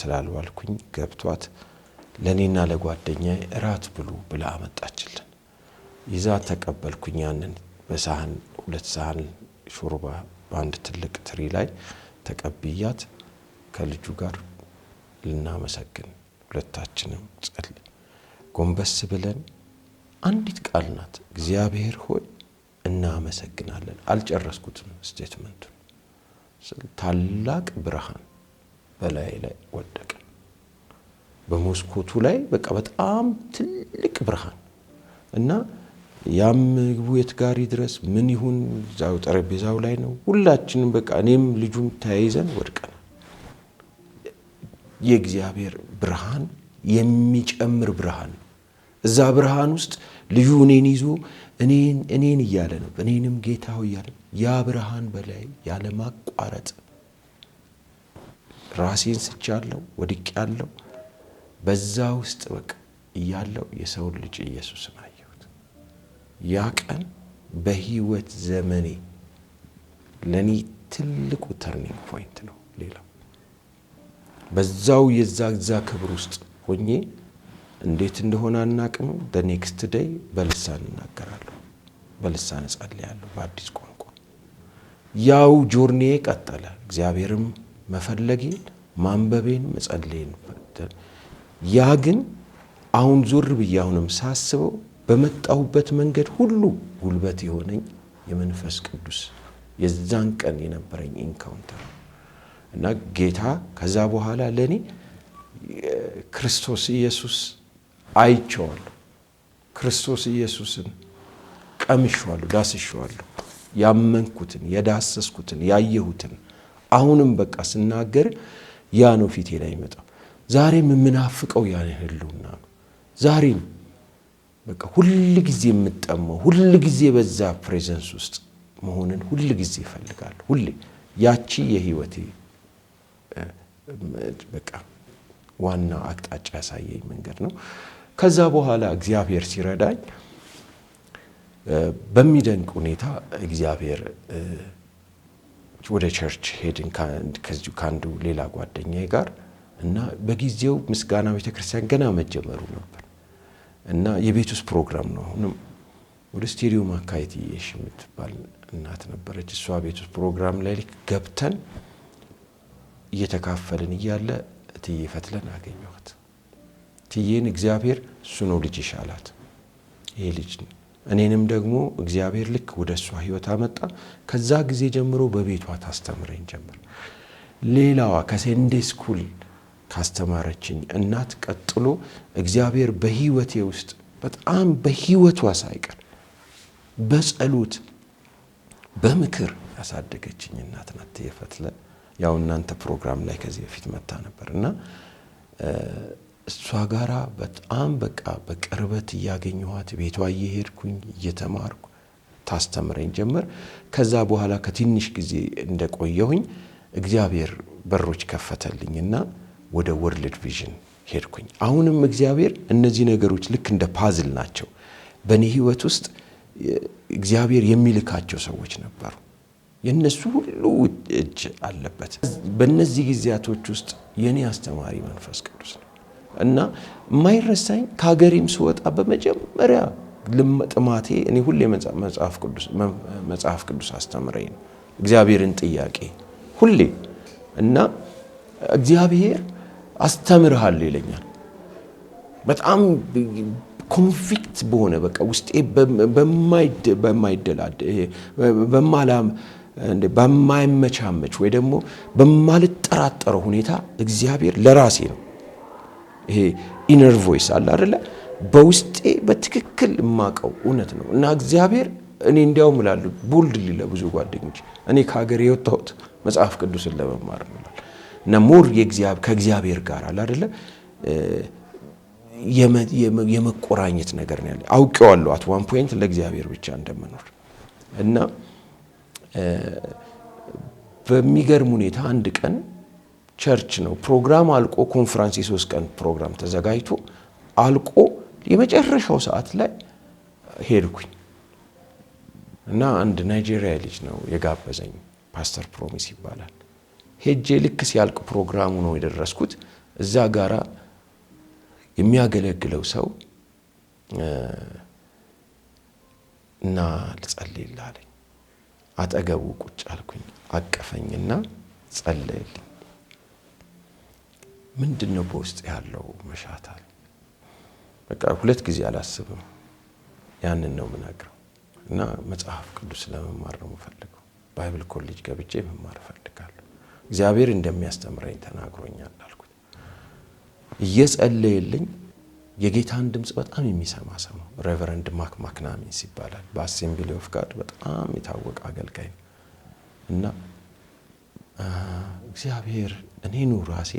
ስላልዋልኩኝ ገብቷት ለኔና ለጓደኛዬ እራት ብሉ ብላ አመጣችልን ይዛ ተቀበልኩኝ ያንን በሳህን 2 ሳህን ሾርባ በአንድ ትልቅ ትሪ ላይ ተቀብያት ከልጁ ጋር ልናመሰግን ሁለታችንም ጸል ጎንበስ ብለን አንዲት ቃል ናት እግዚአብሔር ሆይ እናመሰግናለን አልጨረስኩትም ስቴትመንቱ ታላቅ ብርሃን በላይ ወደቀ በመስኮቱ ላይ በቃ በጣም ትልቅ ብርሃን እና ያም ምግቡ የት ጋር ይድረስ ምን ይሁን ዛው ጠረጴዛው ላይ ነው ሁላችንም በቃ እኔም ልጁም ተያይዘን ወድቀናል የእግዚአብሔር ብርሃን የሚጨምር ብርሃን እዛ ብርሃን ውስጥ ልጁ እኔን ይዞ እኔን እያለ ነው እኔንም ጌታው እያለ ያ ብርሃን በላይ ያለ ማቋረጥ ራሴን ስቻለሁ ወድቄያለሁ በዛ ውስጥ በቃ እያለው የሰው ልጅ ኢየሱስን አየሁት ያ ቀን በህይወት ዘመኔ ለኔ ትልቁ ተርኒንግ ፖይንት ነው ሌላው በዛው የዛግዛ ክብር ውስጥ ሆኜ እንዴት እንደሆነ አናቅም በኔክስት ዴይ በልሳን እናገራለሁ በልሳን ጸልያለሁ በአዲስ ቋንቋ ያው ጆርኒ ቀጠለ እግዚአብሔርም መፈለጌን ማንበቤን መጸለይን ያ ግን አሁን ዞር ብያውንም ሳስበው በመጣሁበት መንገድ ሁሉ ጉልበት የሆነኝ የመንፈስ ቅዱስ የዛን ቀን የነበረኝ ኢንካውንተር እና ጌታ ከዛ በኋላ ለኔ ክርስቶስ ኢየሱስ አይቼዋለሁ ክርስቶስ ኢየሱስን ቀምሼዋለሁ ዳስሼዋለሁ ያመንኩትን የዳሰስኩትን ያየሁትን አሁንም በቃ ስናገር ያ ነው ፊቴ ላይ ይመጣው ዛሬም የምናፍቀው ያን ህልውና ነው ዛሬም በቃ ሁሉ ጊዜ የምጠመው ሁሉ ጊዜ በዛ ፕሬዘንስ ውስጥ መሆንን ሁሉ ጊዜ እፈልጋለሁ ሁሉ ያቺ የህይወቴ በቃ ዋና አቅጣጫ ያሳየኝ መንገድ ነው ከዛ በኋላ እግዚአብሔር ሲረዳኝ በሚደንቅ ሁኔታ እግዚአብሔር ወደ ቸርች ሄድን ከዚሁ ካንዱ ሌላ ጓደኛዬ ጋር እና በጊዜው ምስጋና ቤተክርስቲያን ገና መጀመሩ ነበር እና የቤቱስ ፕሮግራም ነው አሁንም ወደ ስቴዲዮም አካይቲ የሽምትባል እናት ነበረች እሷ ቤቱስ ፕሮግራም ላይ ገብተን እየተካፈልን እያለ ትዬ ፈትለን አገኘኋት ትዬን እግዚአብሔር እሱ ነው ልጅ ይሻላት ይሄ ልጅ እኔንም ደግሞ እግዚአብሔር ልክ ወደሷ ህይወት አመጣ ከዛ ጊዜ ጀምሮ በቤቷ ታስተምረኝ ጀመር ሌላዋ ከሰንዴ ስኩል ካስተማረችኝ እናት ቀጥሎ እግዚአብሔር በህይወቴ ውስጥ በጣም በህይወቷ ሳይቀር በጸሎት በምክር ያሳደገችኝ እናት ናት የፈትለ ያው እናንተ ፕሮግራም ላይ ከዚህ በፊት መጣ ነበርና እሷ ጋራ በጣም በቃ በቅርበት ያገኘኋት ቤቷ እየሄድኩኝ እየተማርኩ ታስተምረኝ ጀመር ከዛ በኋላ ከትንሽ ጊዜ እንደቆየሁኝ እግዚአብሔር በሮች ከፈተልኝና ወደ ወርልድ ቪዥን ሄድኩኝ አሁንም እግዚአብሔር እነዚህ ነገሮች ልክ እንደ ፓዝል ናቸው በኔ ህይወት ውስጥ እግዚአብሔር የሚልካቸው ሰዎች ነበሩ የነሱ ሁሉ እጅ አለበት በእነዚህ ጊዜያቶች ውስጥ የኔ አስተማሪ መንፈስ ቅዱስ ነው እና ማይረሳኝ ከሀገሬም ስወጣ በመጀመሪያ ልምጥማቴ እኔ ሁሌ መጽሐፍ ቅዱስ አስተምረኝ ነው እግዚአብሔርን ጥያቄ ሁሌ እና እግዚአብሔር አስተምርሃል ይለኛል በጣም ኮንቪክት በሆነ በቃ ውስጤ በማይደላድ በማይመቻመች ወይ ደግሞ በማልጠራጠረው ሁኔታ እግዚአብሔር ለራሴ ነው ይሄ ኢነር ቮይስ አለ አይደለ በውስጤ በትክክል ማቀው እውነት ነው እና እግዚአብሔር እኔ እንዲያው ምላሉ ቦልድ ለብዙ ጓደኞች እኔ ከሀገር የወጣሁት መጽሐፍ ቅዱስን ለመማር ነው እና ሞር ከእግዚአብሔር ጋር አለ አይደለ የመቆራኘት ነገር ነው ያለ አውቄዋለሁ አት ዋን ፖይንት ለእግዚአብሔር ብቻ እንደምኖር እና በሚገርም ሁኔታ አንድ ቀን ቸርች ነው ፕሮግራም አልቆ ኮንፈረንስ የ3 ቀን ፕሮግራም ተዘጋጅቶ አልቆ የመጨረሻው ሰዓት ላይ ሄድኩኝ እና አንድ ናይጄሪያ ልጅ ነው የጋበዘኝ ፓስተር ፕሮሚስ ይባላል ሄጄ ልክ ሲያልቅ ፕሮግራሙ ነው የደረስኩት እዛ ጋራ የሚያገለግለው ሰው እና ልጸልይልህ አለኝ አጠገቡ ቁጭ አልኩኝ አቀፈኝና ጸለየልኝ ምንድነው በውስጥ ያለው መሻት አለ በቃ 2 ጊዜ አላስብም ያንን ነው ምናገረው እና መጽሐፍ ቅዱስ ለመማር ነው ፈልገው ባይብል ኮሌጅ ገብቼ መማር ፈልጋለሁ እግዚአብሔር እንደሚያስተምረኝ ተናግሮኛል አልኩት እየጸለየልኝ የጌታን ድምጽ በጣም የሚሰማ ሰው ሬቨረንድ ማክናሚንስ ይባላል በአሴምብሊ ኦፍ ጋድ በጣም የታወቀ አገልጋይ እና እግዚአብሔር እኔኑ ራሴ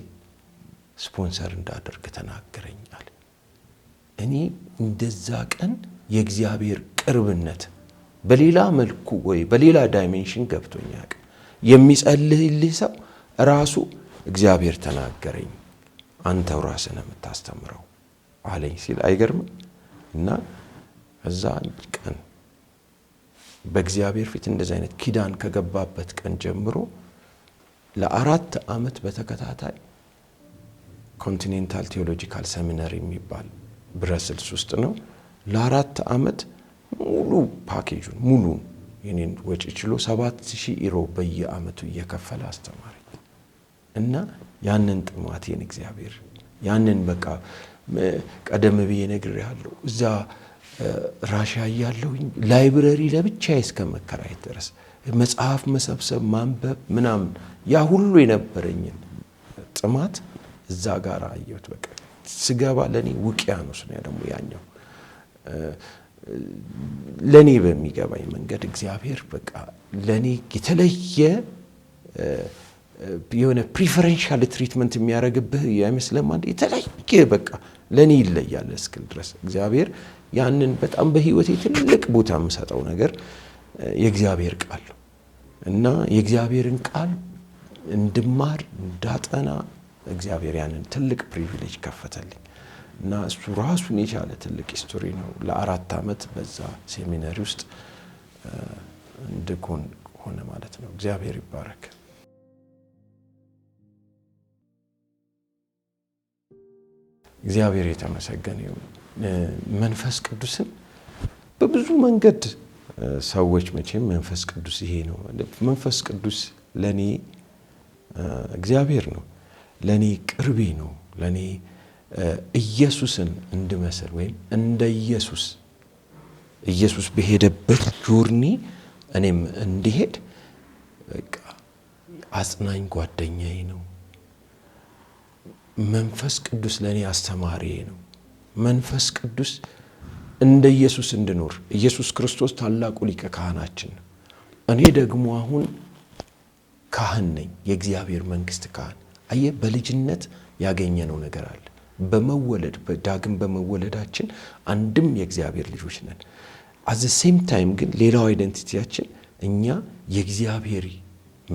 ስፖንሰር እንዳደርግ ተናገረኛል እኔ እንደዛ ቀን የእግዚአብሔር ቅርብነት በሌላ መልኩ ወይ በሌላ ዳይሜንሽን ገብቶኛል የሚጸልይልህ ሰው ራሱ እግዚአብሔር ተናገረኝ አንተው ራስህ ነው የምታስተምረው አለኝ ሲል አይገርም እና እዛ ቀን በእግዚአብሔር ፊት እንደዛ አይነት ኪዳን ከገባበት ቀን ጀምሮ ለ4 ዓመት በተከታታይ ኮንቲኔንታል ቴዎሎጂካል ሴሚናሪ የሚባል ብራስልስ ውስጥ ነው ለ4 ዓመት ሙሉ ፓኬጁን ሙሉ የኔን ወጪ ችሎ 7000 ዩሮ በየዓመቱ እየከፈለ አስተማሪ እና ያንን ጥማቴን እግዚአብሔር ያንን በቃ ቀደም ብዬ ነግሬያለሁ እዛ ራሺያ ያለውኝ ላይብረሪ ለብቻዬ እስከመከራየት ድረስ መጽሐፍ መሰብሰብ ማንበብ ምናምን ያ ሁሉ የነበረኝ ጥማት እዛ ጋር አየሁት በቃ ስገባ ለኔ ውቅያኖስ ነው ደግሞ ያኛው ለኔ በሚገባኝ መንገድ እግዚአብሔር በቃ ለኔ የተለየ የሆነ ፕሪፈረንሻል ትሪትመንት የሚያደርግብህ ያመስለም አንድ የተለየ በቃ ለኔ ይለያል እስክል ድረስ እግዚአብሔር ያንን በጣም በህይወቴ ትልቅ ቦታ የምሰጠው ነገር የእግዚአብሔር ቃል እና የእግዚአብሔርን ቃል እንድማር እንዳጠና እግዚአብሔር ያንን ትልቅ ፕሪቪሌጅ ከፈተልኝ እና እሱ ራሱን የቻለ ትልቅ ሂስቶሪ ነው ለ4 ዓመት በዛ ሴሚናሪ ውስጥ እንድኮን ሆነ ማለት ነው እግዚአብሔር ይባረክ እግዚአብሔር የተመሰገነ ይሁን መንፈስ ቅዱስን በብዙ መንገድ ሰዎች መቼም መንፈስ ቅዱስ ይሄ ነው መንፈስ ቅዱስ ለኔ እግዚአብሔር ነው ለኔ ቅርቤ ነው ለኔ ኢየሱስን እንድመስል ወይም እንደ ኢየሱስ በሄደበት ጆርኒ እኔም እንዲሄድ በቃ አጽናኝ ጓደኛዬ ነው መንፈስ ቅዱስ ለኔ አስተማሪዬ ነው መንፈስ ቅዱስ እንደ ኢየሱስ እንድኖር ኢየሱስ ክርስቶስ ታላቁ ሊቀ ካህናችን ነው እኔ ደግሞ አሁን ካህን ነኝ የእግዚአብሔር መንግስት ካህን አየ በልጅነት ያገኘነው ነገር አለ በመወለድ በዳግም በመወለዳችን አንድም የእግዚአብሔር ልጆች ነን at the same time ግን ሌላው አይደንቲቲያችን እኛ የእግዚአብሔር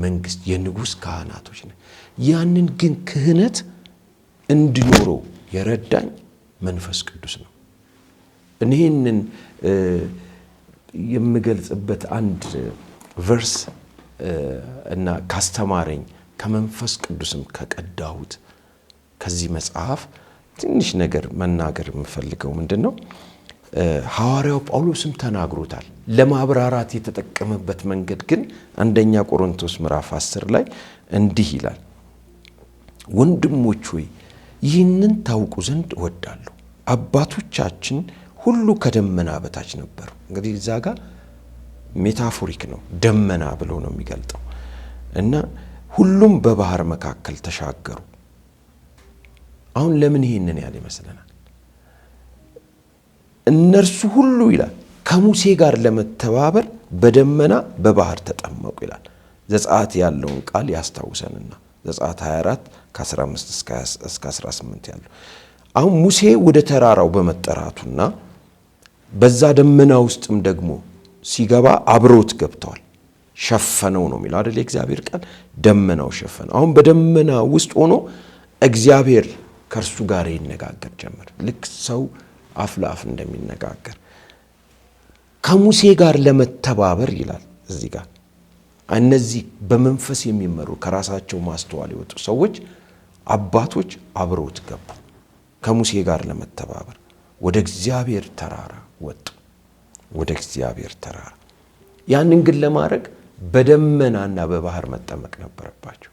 መንግስት የንጉስ ካህናቶች ነን ያንን ግን ክህነት እንድኖረው የረዳኝ መንፈስ ቅዱስ ነው እኔንን የምገልጽበት አንድ ቨርስ እና ካስተማረኝ ከመንፈስ ቅዱስም ከቀዳሁት ከዚህ መጽሐፍ ትንሽ ነገር መናገር የምፈልገው ምንድነው ሐዋርያው ጳውሎስም ተናግሮታል ለማብራራት የተጠቀመበት መንገድ ግን አንደኛ ቆሮንቶስ ምዕራፍ 10 ላይ እንዲህ ይላል ወንድሞች ሆይ ይህንን ታውቁ ዘንድ እወዳለሁ አባቶቻችን ሁሉ ከደመና በታች ነበሩ እንግዲህ እዛ ጋር ሜታፎሪክ ነው ደመና ብሎ ነው የሚገልጠው እና ሁሉም በባህር መካከል ተሻገሩ አሁን ለምን ይሄንን ያለ ይመስለናል እነርሱ ሁሉ ይላል ከሙሴ ጋር ለመተባበር በደመና በባህር ተጠመቁ ይላል ዘጸአት ያለውን ቃል ያስታውሰንና ዘጸአት 24 ከ15 እስከ 18 ያለው። አሁን ሙሴ ወደ ተራራው በመጠራቱና በዛ ደመና ውስጥም ደግሞ ሲገባ አብሮት ገብተዋል። ሸፈነው ነው የሚለው አይደል የእግዚአብሔር ቃል። ደመናው ሸፈነው። አሁን በደመና ውስጥ ሆኖ እግዚአብሔር ከእርሱ ጋር ይነጋገር ጀመር። ልክ ሰው አፍ ለአፍ እንደሚነጋገር ከሙሴ ጋር ለመተባበር ይላል እዚህ ጋር። እነዚህ በመንፈስ የሚመሩ ከራሳቸው ማስተዋል የወጡ ሰዎች አባቶች አብረውት ገቡ። ከሙሴ ጋር ለመተባበር ወደ እግዚአብሔር ተራራ ወጡ። ወደ እግዚአብሔር ተራራ። ያንን ግን ለማድረግ በደመናና በባህር መጠመቅ ነበረባቸው።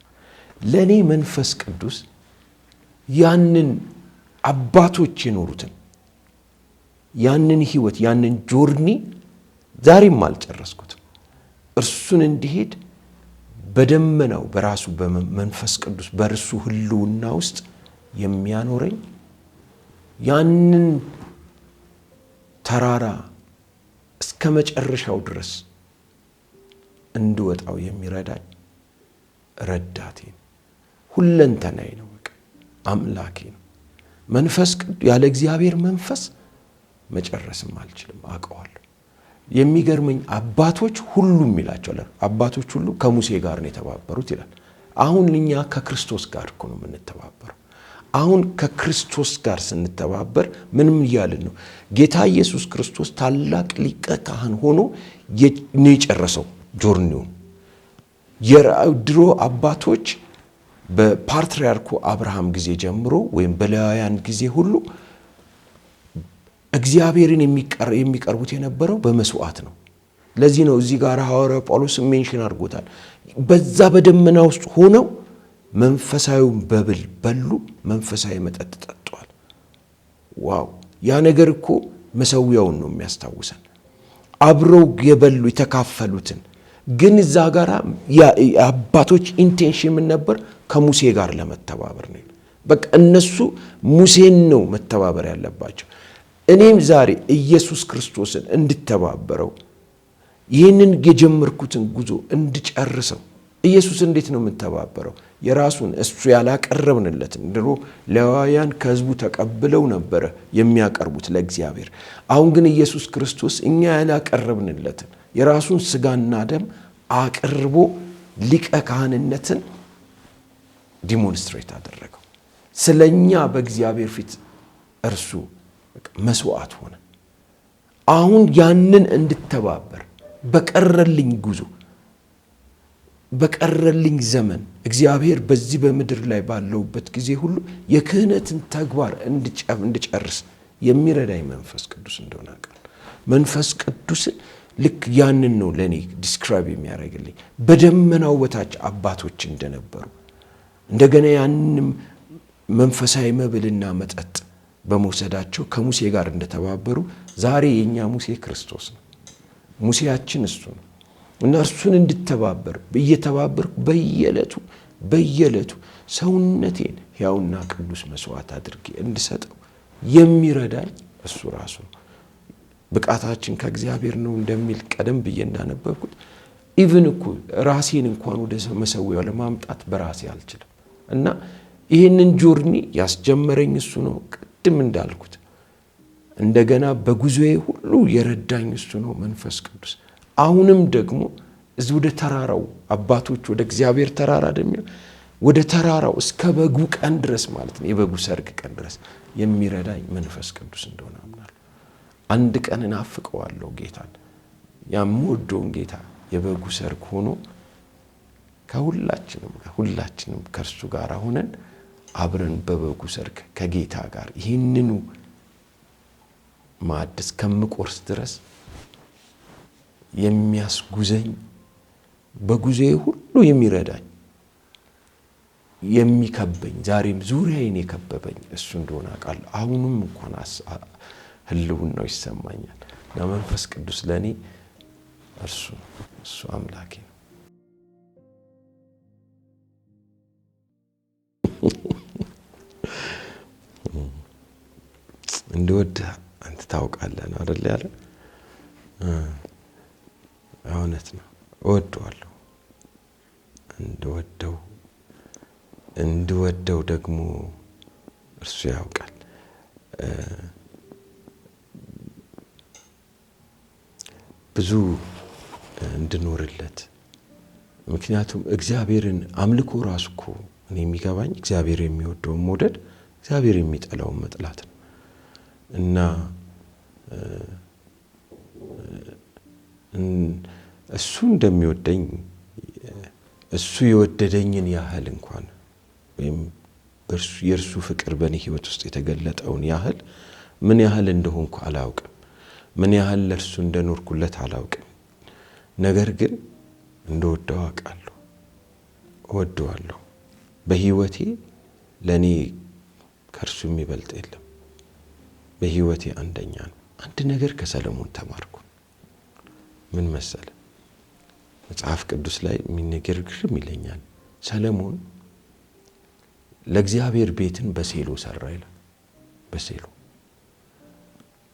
ለኔ መንፈስ ቅዱስ ያንን አባቶች የኖሩትን ያንን ህይወት ያንን ጆርኒ ዛሬም አልጨረስኩትም። እርሱን እንዲሄድ በደመናው በራሱ በመንፈስ ቅዱስ በእርሱ ህልውና ውስጥ የሚያኖረኝ ያንን ተራራ እስከ መጨረሻው ድረስ እንድወጣው የሚረዳኝ ረዳቴ ነው። ሁለንተናዬ ነው። በቃ አምላኬ ነው። መንፈስ ቅዱስ ያለ እግዚአብሔር መንፈስ መጨረስም አልችልም፣ አውቀዋለሁ። የሚገርመኝ አባቶች ሁሉም ይላቸዋል። አባቶች ሁሉ ከሙሴ ጋር ነው የተባበሩት ይላል። አሁን እኛ ከክርስቶስ ጋር እኮ ነው የምንተባበረው። አሁን ከክርስቶስ ጋር ስንተባበር ምንም እያልን ነው? ጌታ ኢየሱስ ክርስቶስ ታላቅ ሊቀ ካህን ሆኖ ነው የጨረሰው ጆርኒውን። የድሮ አባቶች በፓትርያርኩ አብርሃም ጊዜ ጀምሮ ወይም በሌዋውያን ጊዜ ሁሉ እግዚአብሔርን የሚቀርቡት የነበረው በመስዋዕት ነው። ለዚህ ነው እዚህ ጋር ሐዋርያው ጳውሎስ ሜንሽን አድርጎታል። በዛ በደመና ውስጥ ሆነው መንፈሳዊውን በብል በሉ፣ መንፈሳዊ መጠጥ ጠጥተዋል። ዋው! ያ ነገር እኮ መሰዊያውን ነው የሚያስታውሰን። አብረው የበሉ የተካፈሉትን። ግን እዛ ጋር የአባቶች ኢንቴንሽን ምን ነበር? ከሙሴ ጋር ለመተባበር ነው። በቃ እነሱ ሙሴን ነው መተባበር ያለባቸው። እኔም ዛሬ ኢየሱስ ክርስቶስን እንድተባበረው ይህንን የጀመርኩትን ጉዞ እንድጨርሰው። ኢየሱስ እንዴት ነው የምተባበረው? የራሱን እሱ ያላቀረብንለትን ድሮ ሌዋውያን ከህዝቡ ተቀብለው ነበረ የሚያቀርቡት ለእግዚአብሔር። አሁን ግን ኢየሱስ ክርስቶስ እኛ ያላቀረብንለትን የራሱን ስጋና ደም አቅርቦ ሊቀ ካህንነትን ዲሞንስትሬት አደረገው። ስለኛ በእግዚአብሔር ፊት እርሱ መስዋዕት ሆነ። አሁን ያንን እንድተባበር በቀረልኝ ጉዞ በቀረልኝ ዘመን እግዚአብሔር በዚህ በምድር ላይ ባለውበት ጊዜ ሁሉ የክህነትን ተግባር እንድጨርስ የሚረዳኝ መንፈስ ቅዱስ እንደሆነ አውቃለሁ። መንፈስ ቅዱስን ልክ ያንን ነው ለኔ ዲስክራይብ የሚያደርግልኝ። በደመናው በታች አባቶች እንደነበሩ እንደገና ያንንም መንፈሳዊ መብልና መጠጥ በመውሰዳቸው ከሙሴ ጋር እንደተባበሩ ዛሬ የኛ ሙሴ ክርስቶስ ነው። ሙሴያችን እሱ ነው። እና እርሱን እንድተባበር እየተባበርኩ በየዕለቱ ሰውነቴን ሕያውና ቅዱስ መስዋዕት አድርጌ እንድሰጠው የሚረዳኝ እሱ ራሱ ነው። ብቃታችን ከእግዚአብሔር ነው እንደሚል ቀደም ብዬ እንዳነበብኩት ኢቭን እኮ ራሴን እንኳን ወደ መሰዊያው ለማምጣት በራሴ አልችልም። እና ይህንን ጆርኒ ያስጀመረኝ እሱ ነው። ቅድም እንዳልኩት እንደገና በጉዞዬ ሁሉ የረዳኝ እሱ ነው መንፈስ ቅዱስ። አሁንም ደግሞ እዚህ ወደ ተራራው አባቶች ወደ እግዚአብሔር ተራራ ደሚል ወደ ተራራው እስከ በጉ ቀን ድረስ ማለት ነው የበጉ ሰርግ ቀን ድረስ የሚረዳኝ መንፈስ ቅዱስ እንደሆነ አምናለሁ። አንድ ቀን እናፍቀዋለሁ ጌታን፣ ያምወደውን ጌታ የበጉ ሰርግ ሆኖ ከሁላችንም ከእርሱ ጋር ሆነን አብረን በበጉ ሰርግ ከጌታ ጋር ይህንኑ ማዕድ እስከምቆርስ ድረስ የሚያስጉዘኝ በጉዞዬ ሁሉ የሚረዳኝ የሚከበኝ ዛሬም ዙሪያዬን የከበበኝ እሱ እንደሆነ አውቃለሁ። አሁንም እንኳን ህልውናው ይሰማኛል። እና መንፈስ ቅዱስ ለኔ እሱ አምላኬ ነው። እንደወደህ አንተ ታውቃለህ ነው አይደል ያለ? እውነት ነው። እወደዋለሁ። እንደወደው እንድወደው ደግሞ እርሱ ያውቃል። ብዙ እንድኖርለት። ምክንያቱም እግዚአብሔርን አምልኮ ራሱ እኮ እኔ የሚገባኝ እግዚአብሔር የሚወደውን መውደድ እግዚአብሔር የሚጠላውን መጥላት ነው። እና እሱ እንደሚወደኝ እሱ የወደደኝን ያህል እንኳን ወይም የእርሱ ፍቅር በእኔ ሕይወት ውስጥ የተገለጠውን ያህል ምን ያህል እንደሆንኩ አላውቅም። ምን ያህል ለእርሱ እንደኖርኩለት አላውቅም። ነገር ግን እንደወደው አውቃለሁ፣ እወደዋለሁ። በሕይወቴ ለእኔ ከእርሱ የሚበልጥ የለም። በሕይወቴ አንደኛ ነው። አንድ ነገር ከሰለሞን ተማርኩ። ምን መሰለ? መጽሐፍ ቅዱስ ላይ የሚነገር ግርም ይለኛል። ሰለሞን ለእግዚአብሔር ቤትን በሴሎ ሰራ ይላል። በሴሎ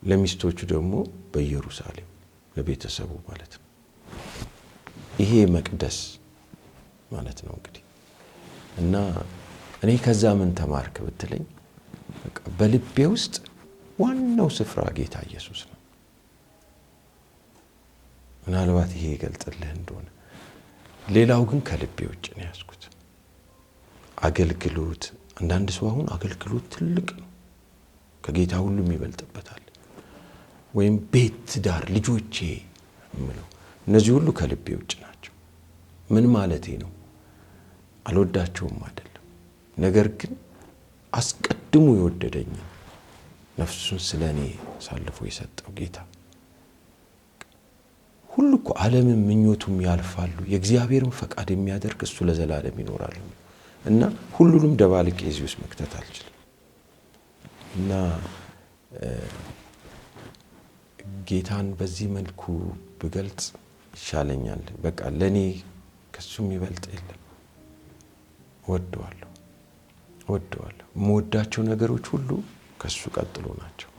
ለሚስቶቹ ደግሞ በኢየሩሳሌም ለቤተሰቡ ማለት ነው። ይሄ መቅደስ ማለት ነው እንግዲህ። እና እኔ ከዛ ምን ተማርክ ብትለኝ በቃ በልቤ ውስጥ ዋናው ስፍራ ጌታ ኢየሱስ ነው። ምናልባት ይሄ ይገልጥልህ እንደሆነ። ሌላው ግን ከልቤ ውጭ ነው ያዝኩት። አገልግሎት፣ አንዳንድ ሰው አሁን አገልግሎት ትልቅ ነው፣ ከጌታ ሁሉም ይበልጥበታል። ወይም ቤት፣ ትዳር፣ ልጆቼ እምለው እነዚህ ሁሉ ከልቤ ውጭ ናቸው። ምን ማለቴ ነው? አልወዳቸውም አይደለም። ነገር ግን አስቀድሞ የወደደኝ ነፍሱን ስለኔ አሳልፎ የሰጠው ጌታ ሁሉ እኮ ዓለምን ምኞቱም ያልፋሉ፣ የእግዚአብሔርን ፈቃድ የሚያደርግ እሱ ለዘላለም ይኖራል። እና ሁሉንም ደባልቄ እዚህ ውስጥ መክተት አልችልም። እና ጌታን በዚህ መልኩ ብገልጽ ይሻለኛል። በቃ ለኔ ከሱ የሚበልጥ የለም። እወደዋለሁ። የምወዳቸው ነገሮች ሁሉ ከሱ ቀጥሎ ናቸው።